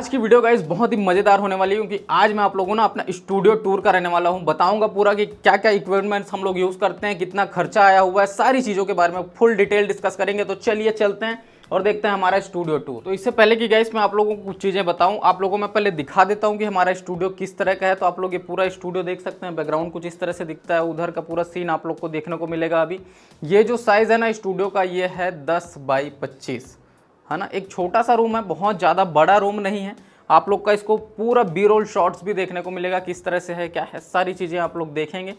आज की video guys बहुत ही मजेदार होने वाली है क्योंकि आज मैं आप लोगों ना अपना स्टूडियो टूर कराने वाला हूं। बताऊंगा पूरा कि क्या क्या इक्विपमेंट्स हम लोग यूज करते हैं, कितना खर्चा आया हुआ है, सारी चीजों के बारे में फुल डिटेल डिस्कस करेंगे। तो चलिए चलते हैं और देखते हैं हमारा स्टूडियो टूर। तो इससे पहले कि गाइस मैं आप लोगों को कुछ चीजें बताऊं, आप लोगों को मैं पहले दिखा देता हूं कि हमारा स्टूडियो किस तरह का है। तो आप लोग ये पूरा स्टूडियो देख सकते हैं, बैकग्राउंड कुछ इस तरह से दिखता है, उधर का पूरा सीन आप लोग को देखने को मिलेगा। अभी ये जो साइज है ना स्टूडियो का, ये है 10x25, है ना। एक छोटा सा रूम है, बहुत ज़्यादा बड़ा रूम नहीं है। आप लोग का इसको पूरा बी रोल शॉट्स भी देखने को मिलेगा, किस तरह से है, क्या है, सारी चीज़ें आप लोग देखेंगे।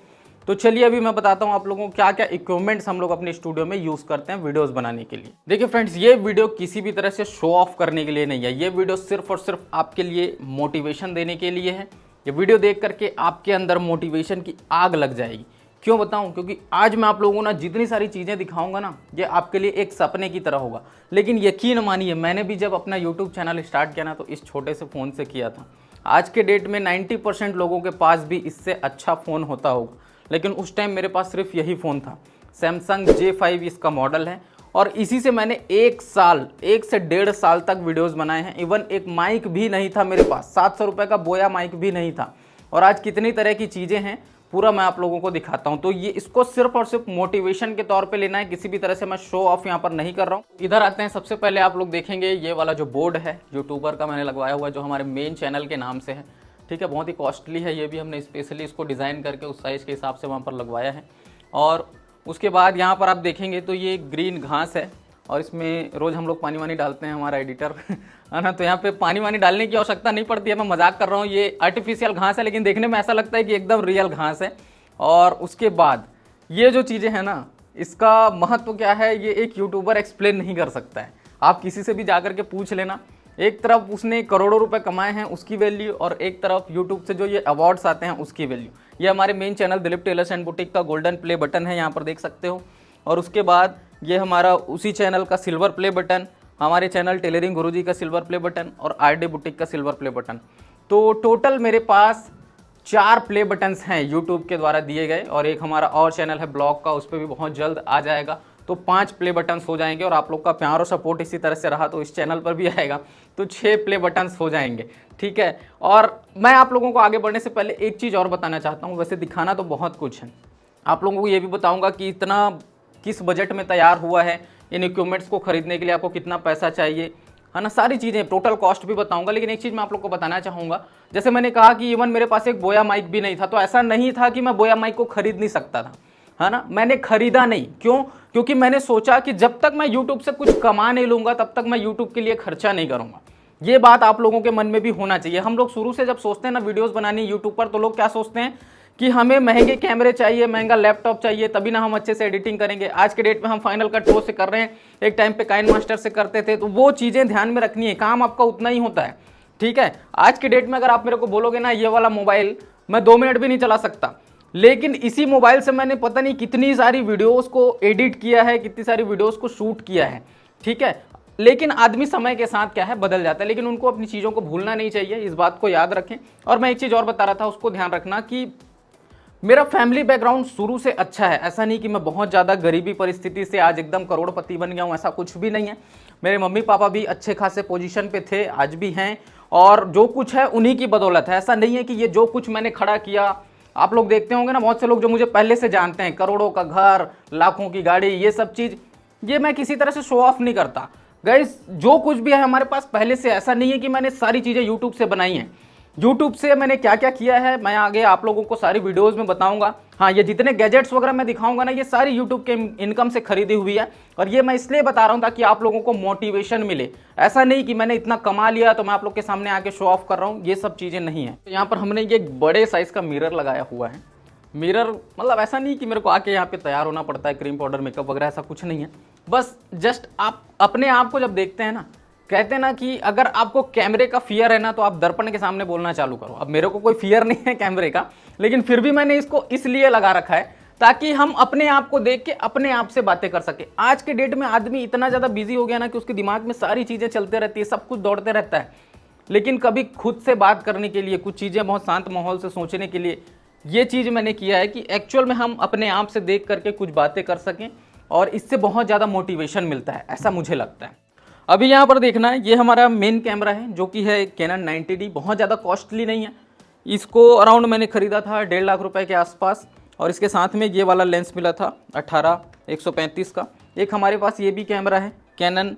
तो चलिए अभी मैं बताता हूँ आप लोगों को क्या क्या इक्विपमेंट्स हम लोग अपने स्टूडियो में यूज़ करते हैं वीडियोस बनाने के लिए। देखिए फ्रेंड्स, ये वीडियो किसी भी तरह से शो ऑफ करने के लिए नहीं है। ये वीडियो सिर्फ और सिर्फ आपके लिए मोटिवेशन देने के लिए है। ये वीडियो देख करके आपके अंदर मोटिवेशन की आग लग जाएगी। क्यों बताऊं? क्योंकि आज मैं आप लोगों को ना जितनी सारी चीज़ें दिखाऊंगा ना, ये आपके लिए एक सपने की तरह होगा। लेकिन यकीन मानिए, मैंने भी जब अपना यूट्यूब चैनल स्टार्ट किया ना, तो इस छोटे से फ़ोन से किया था। आज के डेट में 90% लोगों के पास भी इससे अच्छा फ़ोन होता होगा, लेकिन उस टाइम मेरे पास सिर्फ यही फ़ोन था। सैमसंग J5 इसका मॉडल है और इसी से मैंने 1 से 1.5 साल तक वीडियोज़ बनाए हैं। इवन एक माइक भी नहीं था मेरे पास, 700 रुपये का बोया माइक भी नहीं था। और आज कितनी तरह की चीज़ें हैं, पूरा मैं आप लोगों को दिखाता हूं। तो ये इसको सिर्फ और सिर्फ मोटिवेशन के तौर पे लेना है, किसी भी तरह से मैं शो ऑफ यहाँ पर नहीं कर रहा हूँ। इधर आते हैं, सबसे पहले आप लोग देखेंगे ये वाला जो बोर्ड है यूट्यूबर का मैंने लगवाया हुआ है, जो हमारे मेन चैनल के नाम से है। ठीक है, बहुत ही कॉस्टली है। ये भी हमने स्पेशली इसको डिज़ाइन करके उस साइज़ के हिसाब से वहाँ पर लगवाया है। और उसके बाद यहाँ पर आप देखेंगे तो ये ग्रीन घास है और इसमें रोज़ हम लोग पानी वानी डालते हैं, हमारा एडिटर है ना। तो यहाँ पे पानी वानी डालने की आवश्यकता नहीं पड़ती है, मैं मजाक कर रहा हूँ। ये आर्टिफिशियल घास है, लेकिन देखने में ऐसा लगता है कि एकदम रियल घास है। और उसके बाद ये जो चीज़ें हैं ना, इसका महत्व क्या है, ये एक यूट्यूबर एक्सप्लेन नहीं कर सकता है। आप किसी से भी जा कर के पूछ लेना। एक तरफ उसने करोड़ों रुपए कमाए हैं, उसकी वैल्यू, और एक तरफ यूट्यूब से जो ये अवार्ड्स आते हैं उसकी वैल्यू। ये हमारे main channel Dilip tailors and boutique का गोल्डन प्ले बटन है, यहाँ पर देख सकते हो। और उसके बाद ये हमारा उसी चैनल का सिल्वर प्ले बटन, हमारे चैनल टेलरिंग गुरुजी का सिल्वर प्ले बटन और RD बुटीक का सिल्वर प्ले बटन। तो टोटल मेरे पास 4 प्ले बटन्स हैं यूट्यूब के द्वारा दिए गए, और एक हमारा और चैनल है ब्लॉग का, उस पर भी बहुत जल्द आ जाएगा। तो 5 प्ले बटन्स हो जाएंगे, और आप लोग का प्यार और सपोर्ट इसी तरह से रहा तो इस चैनल पर भी आएगा तो 6 प्ले बटन्स हो जाएंगे। ठीक है, और मैं आप लोगों को आगे बढ़ने से पहले एक चीज़ और बताना चाहता हूँ। वैसे दिखाना तो बहुत कुछ है, आप लोगों को ये भी बताऊँगा कि इतना किस बजट में तैयार हुआ है, इन इक्विपमेंट्स को खरीदने के लिए आपको कितना पैसा चाहिए, है ना, सारी चीज़ें, टोटल कॉस्ट भी बताऊंगा। लेकिन एक चीज़ मैं आप लोग को बताना चाहूँगा, जैसे मैंने कहा कि इवन मेरे पास एक बोया माइक भी नहीं था, तो ऐसा नहीं था कि मैं बोया माइक को खरीद नहीं सकता था, है ना। मैंने खरीदा नहीं, क्यों? क्योंकि मैंने सोचा कि जब तक मैं यूट्यूब से कुछ कमा नहीं लूँगा तब तक मैं यूट्यूब के लिए खर्चा नहीं करूँगा। ये बात आप लोगों के मन में भी होना चाहिए। हम लोग शुरू से जब सोचते हैं ना वीडियोस बनानी यूट्यूब पर, तो लोग क्या सोचते हैं कि हमें महंगे कैमरे चाहिए, महंगा लैपटॉप चाहिए, तभी ना हम अच्छे से एडिटिंग करेंगे। आज के डेट में हम फाइनल कट प्रो से कर रहे हैं, एक टाइम पे काइन मास्टर से करते थे। तो वो चीज़ें ध्यान में रखनी है, काम आपका उतना ही होता है। ठीक है, आज के डेट में अगर आप मेरे को बोलोगे ना ये वाला मोबाइल मैं 2 मिनट भी नहीं चला सकता, लेकिन इसी मोबाइल से मैंने पता नहीं कितनी सारी वीडियोज़ को एडिट किया है, कितनी सारी वीडियोज़ को शूट किया है। ठीक है, लेकिन आदमी समय के साथ क्या है बदल जाता है, लेकिन उनको अपनी चीज़ों को भूलना नहीं चाहिए, इस बात को याद रखें। और मैं एक चीज़ और बता रहा था, उसको ध्यान रखना कि मेरा फैमिली बैकग्राउंड शुरू से अच्छा है। ऐसा नहीं कि मैं बहुत ज़्यादा गरीबी परिस्थिति से आज एकदम करोड़पति बन गया हूँ, ऐसा कुछ भी नहीं है। मेरे मम्मी पापा भी अच्छे खासे पोजीशन पे थे, आज भी हैं, और जो कुछ है उन्हीं की बदौलत है। ऐसा नहीं है कि ये जो कुछ मैंने खड़ा किया, आप लोग देखते होंगे ना बहुत से लोग जो मुझे पहले से जानते हैं, करोड़ों का घर, लाखों की गाड़ी, ये सब चीज़, ये मैं किसी तरह से शो ऑफ नहीं करता। गाइस, जो कुछ भी है हमारे पास पहले से, ऐसा नहीं है कि मैंने सारी चीज़ें यूट्यूब से बनाई हैं। यूट्यूब से मैंने क्या क्या किया है मैं आगे आप लोगों को सारी वीडियोस में बताऊंगा। हाँ, ये जितने गैजेट्स वगैरह मैं दिखाऊंगा ना, ये सारी यूट्यूब के इनकम से खरीदी हुई है, और ये मैं इसलिए बता रहा हूँ ताकि आप लोगों को मोटिवेशन मिले। ऐसा नहीं कि मैंने इतना कमा लिया तो मैं आप लोग के सामने आके शो ऑफ कर रहा हूँ, ये सब चीज़ें नहीं है। तो यहाँ पर हमने ये एक बड़े साइज़ का मिरर लगाया हुआ है। मिरर मतलब ऐसा नहीं कि मेरे को आके यहाँ पे तैयार होना पड़ता है, क्रीम पाउडर मेकअप वगैरह, ऐसा कुछ नहीं है। बस जस्ट आप अपने आप को जब देखते हैं ना, कहते हैं ना कि अगर आपको कैमरे का फियर है ना, तो आप दर्पण के सामने बोलना चालू करो। अब मेरे को कोई फियर नहीं है कैमरे का, लेकिन फिर भी मैंने इसको इसलिए लगा रखा है ताकि हम अपने आप को देख के अपने आप से बातें कर सके। आज के डेट में आदमी इतना ज़्यादा बिजी हो गया ना कि उसके दिमाग में सारी चीज़ें चलते रहती है, सब कुछ दौड़ते रहता है, लेकिन कभी खुद से बात करने के लिए, कुछ चीज़ें बहुत शांत माहौल से सोचने के लिए, ये चीज़ मैंने किया है कि एक्चुअल में हम अपने आप से देख करके कुछ बातें कर सकें, और इससे बहुत ज़्यादा मोटिवेशन मिलता है, ऐसा मुझे लगता है। अभी यहाँ पर देखना है, ये हमारा मेन कैमरा है जो कि है कैनन 90D, बहुत ज़्यादा कॉस्टली नहीं है। इसको अराउंड मैंने ख़रीदा था 1.5 लाख रुपए के आसपास, और इसके साथ में ये वाला लेंस मिला था 18-135 का। एक हमारे पास ये भी कैमरा है कैनन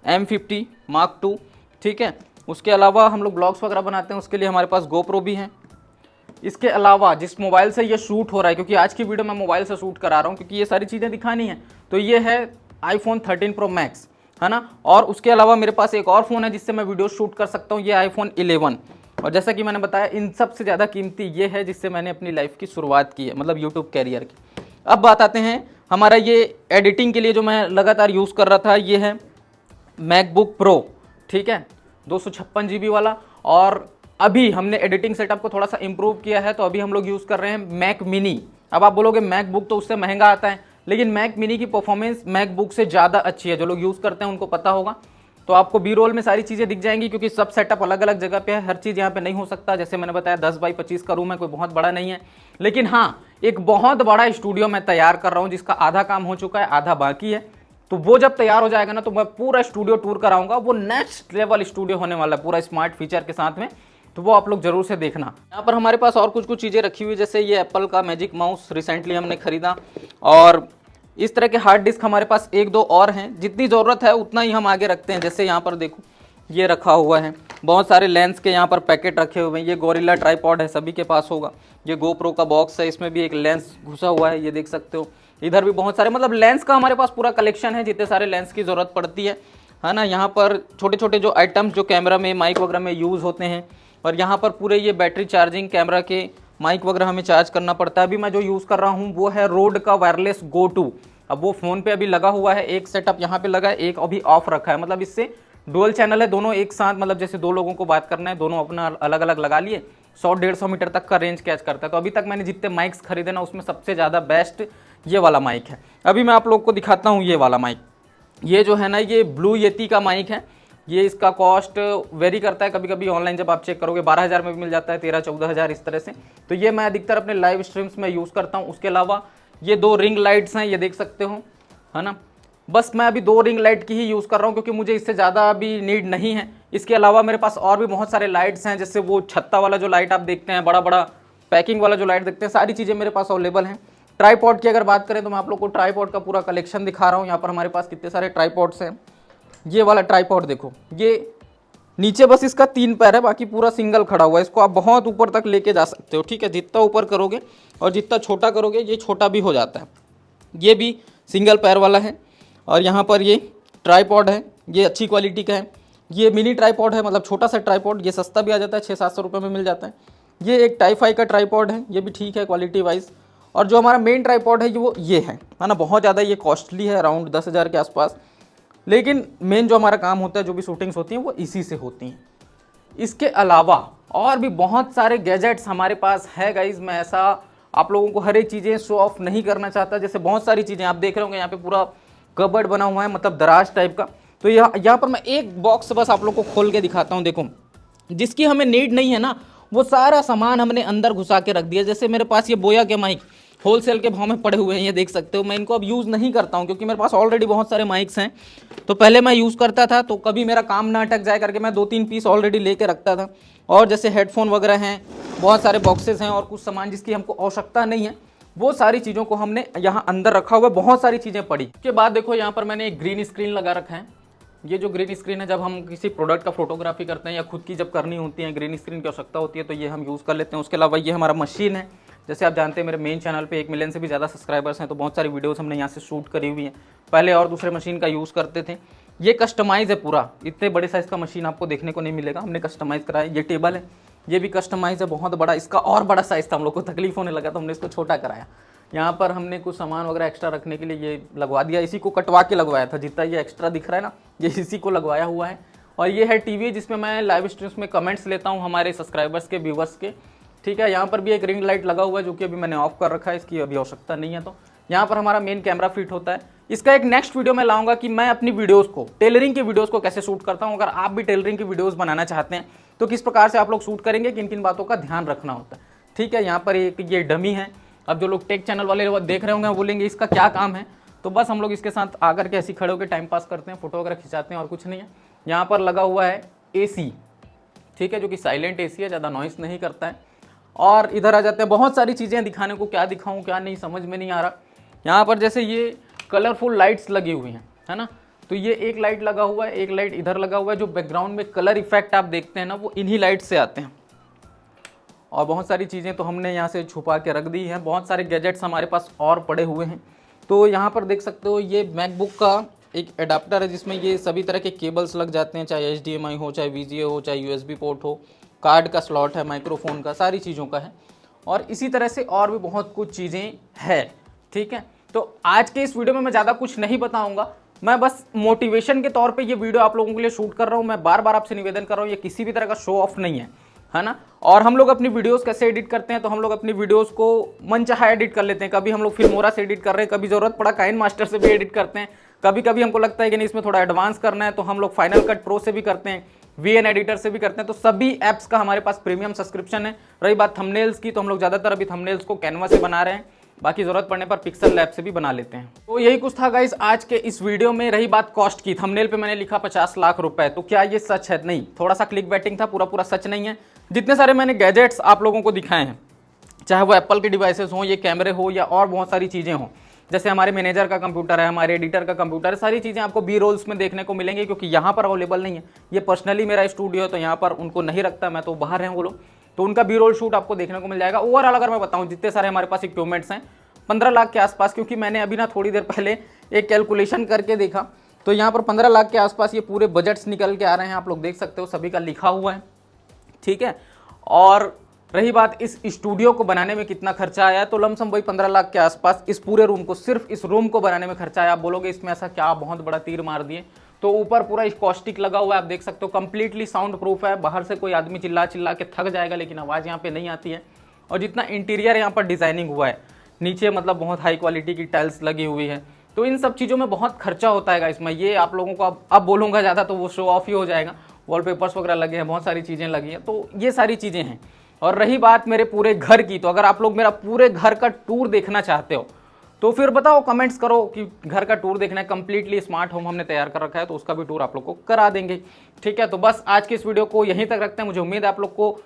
M50 Mark II, ठीक है। उसके अलावा हम लोग ब्लॉग्स वगैरह बनाते हैं, उसके लिए हमारे पास GoPro भी है। इसके अलावा जिस मोबाइल से ये शूट हो रहा है, क्योंकि आज की वीडियो मैं मोबाइल से शूट करा रहा हूँ क्योंकि ये सारी चीज़ें दिखानी है, तो ये है iPhone 13 Pro Max, है ना। और उसके अलावा मेरे पास एक और फ़ोन है जिससे मैं वीडियो शूट कर सकता हूँ, ये iPhone 11। और जैसा कि मैंने बताया, इन सब से ज़्यादा कीमती ये है जिससे मैंने अपनी लाइफ की शुरुआत की है, मतलब यूट्यूब कैरियर की। अब बात आते हैं हमारा ये एडिटिंग के लिए जो मैं लगातार यूज़ कर रहा था, ये है मैकबुक प्रो, ठीक है, 256 GB वाला। और अभी हमने एडिटिंग सेटअप को थोड़ा सा इम्प्रूव किया है, तो अभी हम लोग यूज़ कर रहे हैं मैक मिनी। अब आप बोलोगे मैकबुक तो उससे महंगा आता है, लेकिन मैक मिनी की परफॉर्मेंस मैकबुक से ज़्यादा अच्छी है। जो लोग यूज़ करते हैं उनको पता होगा। तो आपको बी रोल में सारी चीज़ें दिख जाएंगी, क्योंकि सब सेटअप अलग अलग जगह पे है, हर चीज़ यहाँ पे नहीं हो सकता। जैसे मैंने बताया 10x25 का रूम है, कोई बहुत बड़ा नहीं है। लेकिन हाँ, एक बहुत बड़ा स्टूडियो मैं तैयार कर रहा हूँ जिसका आधा काम हो चुका है, आधा बाकी है। तो वो जब तैयार हो जाएगा ना, तो मैं पूरा स्टूडियो टूर कराऊंगा। वो नेक्स्ट लेवल स्टूडियो होने वाला है, पूरा स्मार्ट फीचर के साथ में। तो वो आप लोग जरूर से देखना। यहाँ पर हमारे पास और कुछ चीज़ें रखी हुई, जैसे ये एप्पल का मैजिक माउस रिसेंटली हमने खरीदा, और इस तरह के हार्ड डिस्क हमारे पास 1-2 और हैं। जितनी ज़रूरत है उतना ही हम आगे रखते हैं। जैसे यहाँ पर देखो, ये रखा हुआ है, बहुत सारे लेंस के यहाँ पर पैकेट रखे हुए हैं। ये गोरिल्ला ट्राईपॉड है, सभी के पास होगा। ये GoPro का बॉक्स है, इसमें भी एक लेंस घुसा हुआ है, ये देख सकते हो। इधर भी बहुत सारे, मतलब लेंस का हमारे पास पूरा कलेक्शन है, जितने सारे लेंस की ज़रूरत पड़ती है ना। यहाँ पर छोटे छोटे जो आइटम्स जो कैमरा में, माइक वगैरह में यूज़ होते हैं। और यहाँ पर पूरे ये बैटरी चार्जिंग, कैमरा के माइक वगैरह हमें चार्ज करना पड़ता है। अभी मैं जो यूज़ कर रहा हूँ वो है रोड का वायरलेस Go 2। अब वो फ़ोन पे अभी लगा हुआ है, एक सेटअप यहाँ पे लगा है, एक अभी ऑफ रखा है। मतलब इससे डुअल चैनल है, दोनों एक साथ, मतलब जैसे 2 लोगों को बात करना है, दोनों अपना अलग अलग लगा लिए। 100-150 मीटर तक का रेंज कैच करता है। तो अभी तक मैंने जितने माइक्स खरीदे ना, उसमें सबसे ज़्यादा बेस्ट ये वाला माइक है। अभी मैं आप लोग को दिखाता हूँ ये वाला माइक। ये जो है ना, ये ब्लू येती का माइक है। ये इसका कॉस्ट वेरी करता है, कभी कभी ऑनलाइन जब आप चेक करोगे 12,000 में भी मिल जाता है, 13-14,000 इस तरह से। तो ये मैं अधिकतर अपने लाइव स्ट्रीम्स में यूज़ करता हूँ। उसके अलावा ये 2 रिंग लाइट्स हैं, ये देख सकते हो, है ना। बस मैं अभी 2 रिंग लाइट की ही यूज़ कर रहा हूँ, क्योंकि मुझे इससे ज़्यादा अभी नीड नहीं है। इसके अलावा मेरे पास और भी बहुत सारे लाइट्स हैं, जैसे वो छत्ता वाला जो लाइट आप देखते हैं, बड़ा बड़ा पैकिंग वाला जो लाइट देखते हैं, सारी चीज़ें मेरे पास अवेलेबल हैं। ट्राईपॉड की अगर बात करें तो मैं आप लोग को ट्राईपॉड का पूरा कलेक्शन दिखा रहा हूँ। यहाँ पर हमारे पास कितने सारे ट्राईपॉड्स हैं। ये वाला ट्राईपॉड देखो, ये नीचे बस इसका 3 पैर है, बाकी पूरा सिंगल खड़ा हुआ है। इसको आप बहुत ऊपर तक लेके जा सकते हो, ठीक है। जितना ऊपर करोगे और जितना छोटा करोगे, ये छोटा भी हो जाता है। ये भी सिंगल पैर वाला है। और यहाँ पर ये ट्राईपॉड है, ये अच्छी क्वालिटी का है। ये मिनी ट्राईपॉड है, मतलब छोटा सा ट्राईपॉड, ये सस्ता भी आ जाता है, 600-700 रुपये में मिल जाता है। ये एक टाइफाई का ट्राईपॉड है, ये भी ठीक है क्वालिटी वाइज। और जो हमारा मेन ट्राईपॉड है वो ये है ना। बहुत ज़्यादा ये कॉस्टली है, अराउंड 10,000 के आसपास। लेकिन मेन जो हमारा काम होता है, जो भी शूटिंग्स होती हैं, वो इसी से होती हैं। इसके अलावा और भी बहुत सारे गैजेट्स हमारे पास है गाइज। मैं ऐसा आप लोगों को हर एक चीज़ें शो ऑफ नहीं करना चाहता। जैसे बहुत सारी चीज़ें आप देख रहे होंगे, यहाँ पे पूरा कबर्ड बना हुआ है, मतलब दराज टाइप का। तो यहाँ पर मैं एक बॉक्स बस आप लोग को खोल के दिखाता हूँ। देखो, जिसकी हमें नीड नहीं है ना, वो सारा सामान हमने अंदर घुसा के रख दिया। जैसे मेरे पास ये बोया के माइक होलसेल के भाव में पड़े हुए हैं, ये देख सकते हो। मैं इनको अब यूज़ नहीं करता हूँ, क्योंकि मेरे पास ऑलरेडी बहुत सारे माइक्स हैं। तो पहले मैं यूज़ करता था, तो कभी मेरा काम ना अटक जाए करके मैं 2-3 पीस ऑलरेडी लेके रखता था। और जैसे हेडफोन वगैरह हैं, बहुत सारे बॉक्सेस हैं, और कुछ सामान जिसकी हमको आवश्यकता नहीं है, वो सारी चीज़ों को हमने यहाँ अंदर रखा हुआ है। बहुत सारी चीज़ें पड़ी। उसके बाद देखो, यहाँ पर मैंने एक ग्रीन स्क्रीन लगा रखा है। ये जो ग्रीन स्क्रीन है, जब हम किसी प्रोडक्ट का फोटोग्राफी करते हैं या खुद की जब करनी होती है, ग्रीन स्क्रीन की आवश्यकता होती है, तो ये हम यूज़ कर लेते हैं। उसके अलावा ये हमारा मशीन है। जैसे आप जानते हैं, मेरे मेन चैनल पे 1 मिलियन से भी ज़्यादा सब्सक्राइबर्स हैं, तो बहुत सारी वीडियोस हमने यहाँ से शूट करी हुई हैं। पहले और दूसरे मशीन का यूज़ करते थे। ये कस्टमाइज़ है पूरा, इतने बड़े साइज़ का मशीन आपको देखने को नहीं मिलेगा, हमने कस्टमाइज़ कराया। ये टेबल है, ये भी कस्टमाइज़ है, बहुत बड़ा। इसका और बड़ा साइज़ था, हम लोग को तकलीफ होने लगा, तो हमने इसको छोटा कराया। यहाँ पर हमने कुछ सामान वगैरह एक्स्ट्रा रखने के लिए ये लगवा दिया। इसी को कटवा के लगवाया था, जितना ये एक्स्ट्रा दिख रहा है ना, ये इसी को लगवाया हुआ है। और ये है टीवी, जिसमें मैं लाइव स्ट्रीम्स में कमेंट्स लेता हूँ हमारे सब्सक्राइबर्स के, व्यूवर्स के, ठीक है। यहाँ पर भी एक रिंग लाइट लगा हुआ है, जो कि अभी मैंने ऑफ कर रखा है, इसकी अभी आवश्यकता नहीं है। तो यहाँ पर हमारा मेन कैमरा फिट होता है। इसका एक नेक्स्ट वीडियो मैं लाऊंगा कि मैं अपनी वीडियोस को, टेलरिंग की वीडियोस को कैसे शूट करता हूँ। अगर आप भी टेलरिंग की वीडियोस बनाना चाहते हैं तो किस प्रकार से आप लोग शूट करेंगे, किन किन बातों का ध्यान रखना होता है, ठीक है। यहाँ पर एक ये डमी है। अब जो लोग टेक चैनल वाले देख रहे होंगे, बोलेंगे इसका क्या काम है, तो बस हम लोग इसके साथ आकर के ऐसे खड़े होकर टाइम पास करते हैं, फोटो वगैरह खिंचाते हैं और कुछ नहीं है। यहाँ पर लगा हुआ है AC, ठीक है, जो कि साइलेंट AC है, ज़्यादा नॉइस नहीं करता है। और इधर आ जाते हैं, बहुत सारी चीज़ें दिखाने को, क्या दिखाऊं क्या नहीं समझ में नहीं आ रहा। यहाँ पर जैसे ये कलरफुल लाइट्स लगी हुई हैं, है ना, तो ये एक लाइट लगा हुआ है, एक लाइट इधर लगा हुआ है। जो बैकग्राउंड में कलर इफेक्ट आप देखते हैं ना, वो इन्हीं लाइट से आते हैं। और बहुत सारी चीज़ें तो हमने यहाँ से छुपा के रख दी हैं, बहुत सारे गैजेट्स हमारे पास और पड़े हुए हैं। तो यहाँ पर देख सकते हो ये मैकबुक का एक एडाप्टर है, जिसमें ये सभी तरह के केबल्स लग जाते हैं, चाहे HDMI हो, चाहे VGA हो, चाहे USB पोर्ट हो, कार्ड का स्लॉट है, माइक्रोफोन का, सारी चीज़ों का है। और इसी तरह से और भी बहुत कुछ चीज़ें है, ठीक है। तो आज के इस वीडियो में मैं ज़्यादा कुछ नहीं बताऊँगा, मैं बस मोटिवेशन के तौर पे ये वीडियो आप लोगों के लिए शूट कर रहा हूँ। मैं बार बार आपसे निवेदन कर रहा हूँ, ये किसी भी तरह का शो ऑफ नहीं है ना। और हम लोग अपनी वीडियोस कैसे एडिट करते हैं, तो हम लोग अपनी वीडियोस को मनचाहा एडिट कर लेते हैं। कभी हम लोग फिल्मोरा से एडिट कर रहे हैं, कभी ज़रूरत पड़ा काइन मास्टर से भी एडिट करते हैं, कभी कभी हमको लगता है कि नहीं इसमें थोड़ा एडवांस करना है तो हम लोग फाइनल कट प्रो से भी करते हैं, VN एडिटर से भी करते हैं। तो सभी ऐप्स का हमारे पास प्रीमियम सब्सक्रिप्शन है। रही बात थंबनेल्स की, तो हम लोग ज़्यादातर अभी थंबनेल्स को कैनवा से बना रहे हैं, बाकी ज़रूरत पड़ने पर पिक्सल लैब से भी बना लेते हैं। तो यही कुछ था गाइस आज के इस वीडियो में। रही बात कॉस्ट की, थंबनेल पे मैंने लिखा 50 लाख रुपए, तो क्या ये सच है? नहीं, थोड़ा सा क्लिक बैटिंग था, पूरा सच नहीं है। जितने सारे मैंने गैजेट्स आप लोगों को दिखाए हैं, चाहे वो एप्पल के डिवाइसेस हों, ये कैमरे हो, या और बहुत सारी चीज़ें हों, जैसे हमारे मैनेजर का कंप्यूटर है, हमारे एडिटर का कंप्यूटर है, सारी चीज़ें आपको बी रोल्स में देखने को मिलेंगी, क्योंकि यहाँ पर अवेलेबल नहीं है। ये पर्सनली मेरा स्टूडियो है, तो यहाँ पर उनको नहीं रखता, मैं तो बाहर हैं वो लोग, तो उनका बी रोल शूट आपको देखने को मिल जाएगा। ओवरऑल अगर मैं बताऊँ, जितने सारे हमारे पास इक्विपमेंट्स हैं 15 लाख के आसपास, क्योंकि मैंने अभी ना थोड़ी देर पहले एक कैलकुलेशन करके देखा, तो यहाँ पर 15 लाख के आसपास ये पूरे बजट्स निकल के आ रहे हैं। आप लोग देख सकते हो, सभी का लिखा हुआ है, ठीक है। और रही बात इस स्टूडियो को बनाने में कितना खर्चा आया, तो लमसम वही 15 लाख के आसपास इस पूरे रूम को, सिर्फ इस रूम को बनाने में खर्चा आया। आप बोलोगे इसमें ऐसा क्या बहुत बड़ा तीर मार दिए, तो ऊपर पूरा स्कॉस्टिक लगा हुआ है, आप देख सकते हो, कंप्लीटली साउंड प्रूफ है। बाहर से कोई आदमी चिल्ला चिल्ला के थक जाएगा, लेकिन आवाज़ यहाँ पे नहीं आती है। और जितना इंटीरियर यहाँ पर डिज़ाइनिंग हुआ है, नीचे मतलब बहुत हाई क्वालिटी की टाइल्स लगी हुई है, तो इन सब चीज़ों में बहुत खर्चा होता है इसमें। ये आप लोगों को अब बोलूँगा ज़्यादा तो वो शो ऑफ ही हो जाएगा। वॉलपेपर्स वगैरह लगे हैं, बहुत सारी चीज़ें लगी हैं, तो ये सारी चीज़ें हैं। और रही बात मेरे पूरे घर की, तो अगर आप लोग मेरा पूरे घर का टूर देखना चाहते हो, तो फिर बताओ, कमेंट्स करो कि घर का टूर देखना है। कंप्लीटली स्मार्ट होम हमने तैयार कर रखा है, तो उसका भी टूर आप लोग को करा देंगे, ठीक है। तो बस आज की इस वीडियो को यहीं तक रखते हैं। मुझे उम्मीद है आप लोग को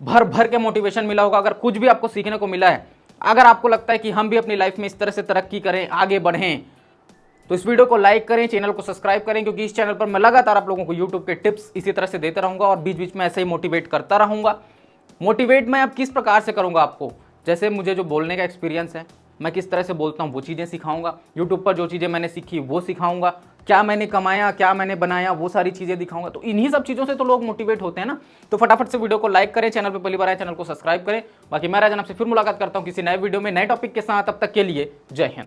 भर भर के मोटिवेशन मिला होगा। अगर कुछ भी आपको सीखने को मिला है, अगर आपको लगता है कि हम भी अपनी लाइफ में इस तरह से तरक्की करें, आगे बढ़ें, तो इस वीडियो को लाइक करें, चैनल को सब्सक्राइब करें, क्योंकि इस चैनल पर मैं लगातार आप लोगों को यूट्यूब के टिप्स इसी तरह से देता रहूंगा और बीच बीच में ऐसे ही मोटिवेट करता रहूंगा। मोटिवेट मैं अब किस प्रकार से करूंगा आपको, जैसे मुझे जो बोलने का एक्सपीरियंस है, मैं किस तरह से बोलता हूं वो चीज़ें सिखाऊंगा। यूट्यूब पर जो चीज़ें मैंने सीखी वो सिखाऊंगा, क्या मैंने कमाया, क्या मैंने बनाया, वो सारी चीज़ें दिखाऊंगा। तो इन्हीं सब चीज़ों से तो लोग मोटिवेट होते हैं ना। तो फटाफट से वीडियो को लाइक करें, चैनल पर पहली बार आए चैनल को सब्सक्राइब करें। बाकी मैं राजन आपसे फिर मुलाकात करता हूँ किसी नए वीडियो में नए टॉपिक के साथ। तब तक के लिए जय हिंद।